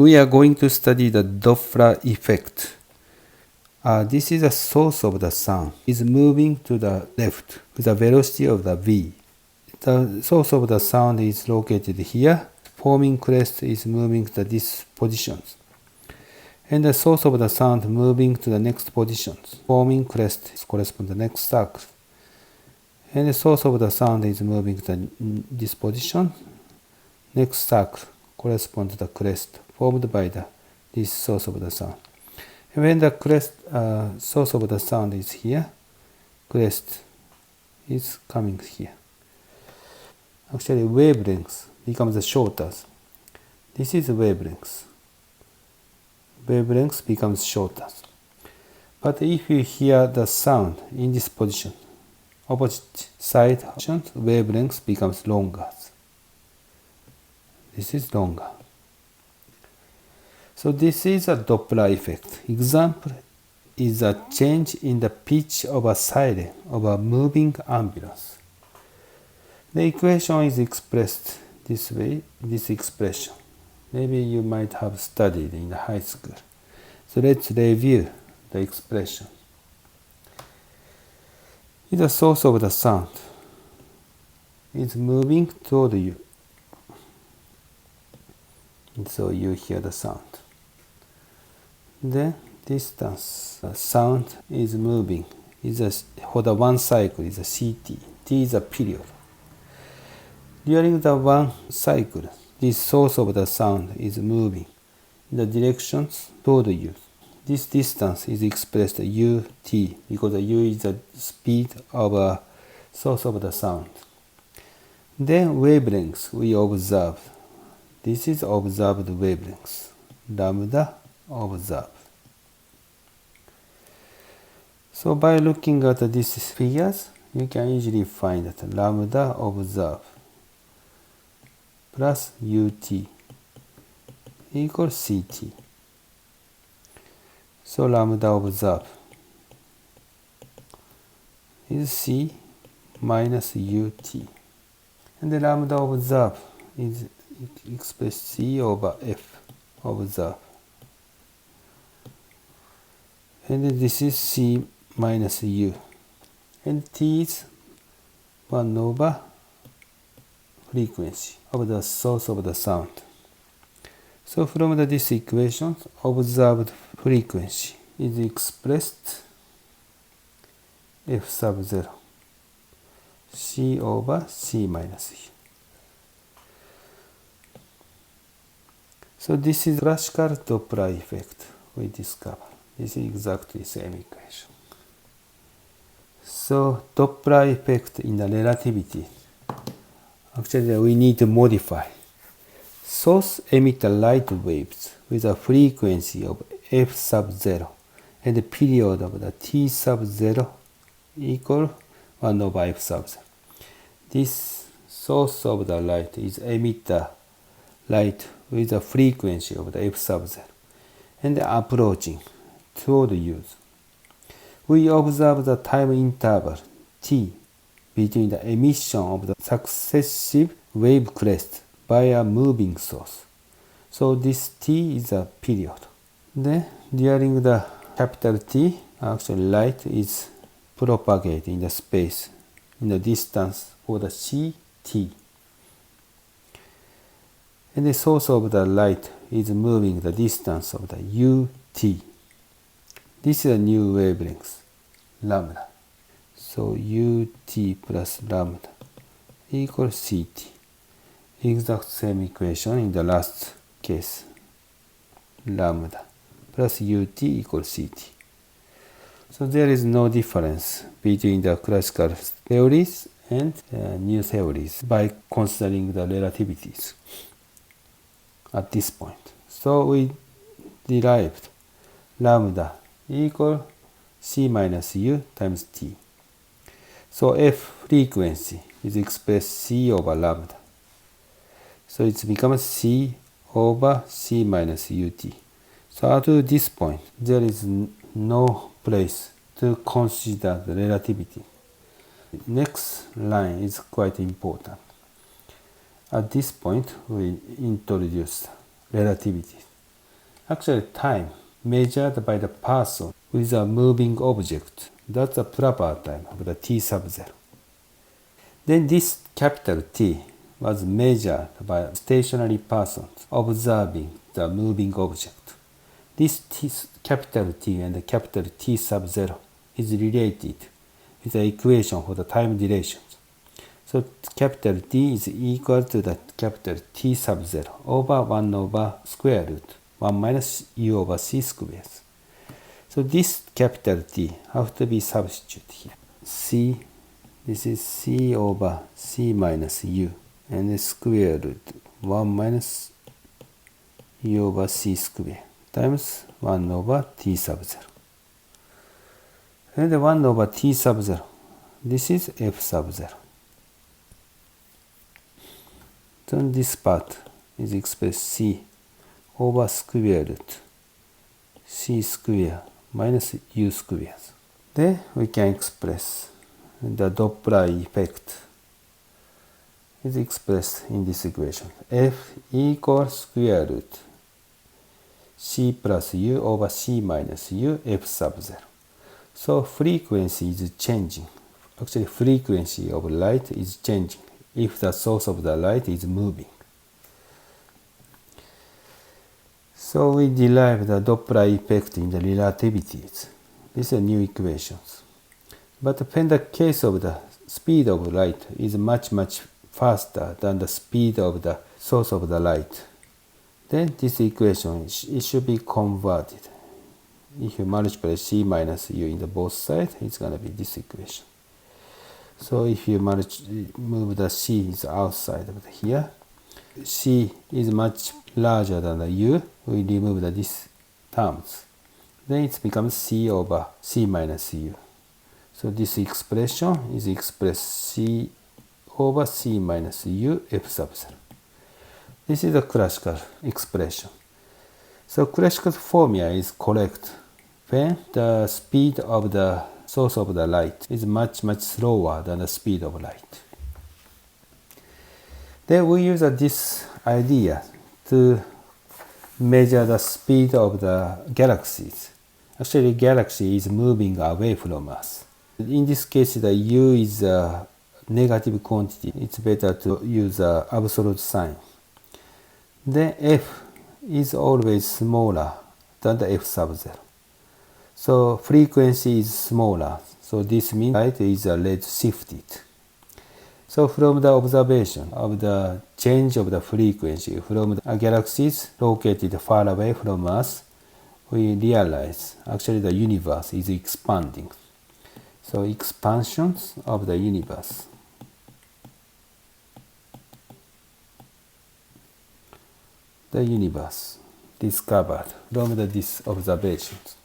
we are going to study the Doppler effect. This is the source of the sound. It is moving to the left with the velocity of the v. The source of the sound is located here. Forming crest is moving to these positions. And the source of the sound moving to the next positions. Forming crest corresponds to the next circle. And the source of the sound is moving to this position. Next circle corresponds to the crest formed by this source of the sound. And when the crest source of the sound is here, crest is coming here. Actually, wavelength becomes shorter. This is wavelength. Wavelength becomes shorter. But if you hear the sound in this position, opposite side wavelength becomes longer. This is longer. So this is a Doppler effect. Example is a change in the pitch of a siren of a moving ambulance. The equation is expressed this way, this expression. Maybe you might have studied in high school. So let's review the expression. The source of the sound is moving toward you. So you hear the sound. Then distance, the sound is moving. For the one cycle is a ct. T is a period. During the one cycle, this source of the sound is moving in the directions toward you. This distance is expressed ut because u is the speed of a source of the sound. Then wavelengths we observe. This is observed wavelengths. Lambda observe. So by looking at these figures, you can easily find that lambda observe plus ut equals ct. So lambda observe is c minus ut. And the lambda observe is expressed c over f observe. And this is c minus u. And t is 1 over frequency of the source of the sound. So from this equation, observed frequency is expressed f sub 0 c over c minus u. So this is classical Doppler effect we discover. This is exactly the same equation. So Doppler effect in the relativity. Actually, we need to modify. Source emit light waves with a frequency of f sub 0 and the period of the t sub 0 equal 1 over f sub 0. This source of the light is emit the light with a frequency of the f sub 0 and approaching toward you. We observe the time interval t between the emission of the successive wave crest by a moving source. So this t is a period. Then during the capital T, actually light is propagated in the space in the distance for the ct. And the source of the light is moving the distance of the ut. This is a new wavelength, lambda. So ut plus lambda equals ct. Exact same equation in the last case. Lambda plus ut equals ct. So there is no difference between the classical theories and new theories by considering the relativities at this point. So we derived lambda equal c minus u times t. So f frequency is expressed c over lambda. So it becomes c over c minus ut. So up to this point, there is no place to consider the relativity. Next line is quite important. At this point, we introduce relativity. Actually, time measured by the person with a moving object. That's the proper time of the t sub 0. Then this capital T was measured by stationary persons observing the moving object. This capital T and the capital T sub 0 is related with the equation for the time durations. So capital T is equal to the capital T sub 0 over 1 over square root 1 minus u over c squares. So this capital T have to be substituted here. C, this is c over c minus u and the square root 1 minus u over c square times 1 over t sub 0. And 1 over t sub 0, this is f sub 0. Then this part is expressed c over square root c square minus u squares. Then we can express the Doppler effect is expressed in this equation. F equals square root c plus u over c minus u f sub 0. So frequency is changing. Actually, frequency of light is changing if the source of the light is moving. So we derive the Doppler effect in the relativities. These are new equations. But when the case of the speed of light is much faster than the speed of the source of the light, then this equation it should be converted. If you multiply c minus u in the both sides, it's going to be this equation. So if you move the c is outside of here, c is much larger than the u, we remove these terms. Then it becomes c over c minus u. So this expression is expressed c over c minus u f sub 0. This is a classical expression. So classical formula is correct when the speed of the source of the light is much slower than the speed of light. Then we use this idea to measure the speed of the galaxies. Actually, galaxy is moving away from us. In this case, the u is a negative quantity. It's better to use an absolute sign. Then f is always smaller than the f sub 0. So frequency is smaller. So this means light is red shifted. So from the observation of the change of the frequency from the galaxies located far away from us, we realize actually the universe is expanding. So expansions of the universe. The universe discovered from these observations.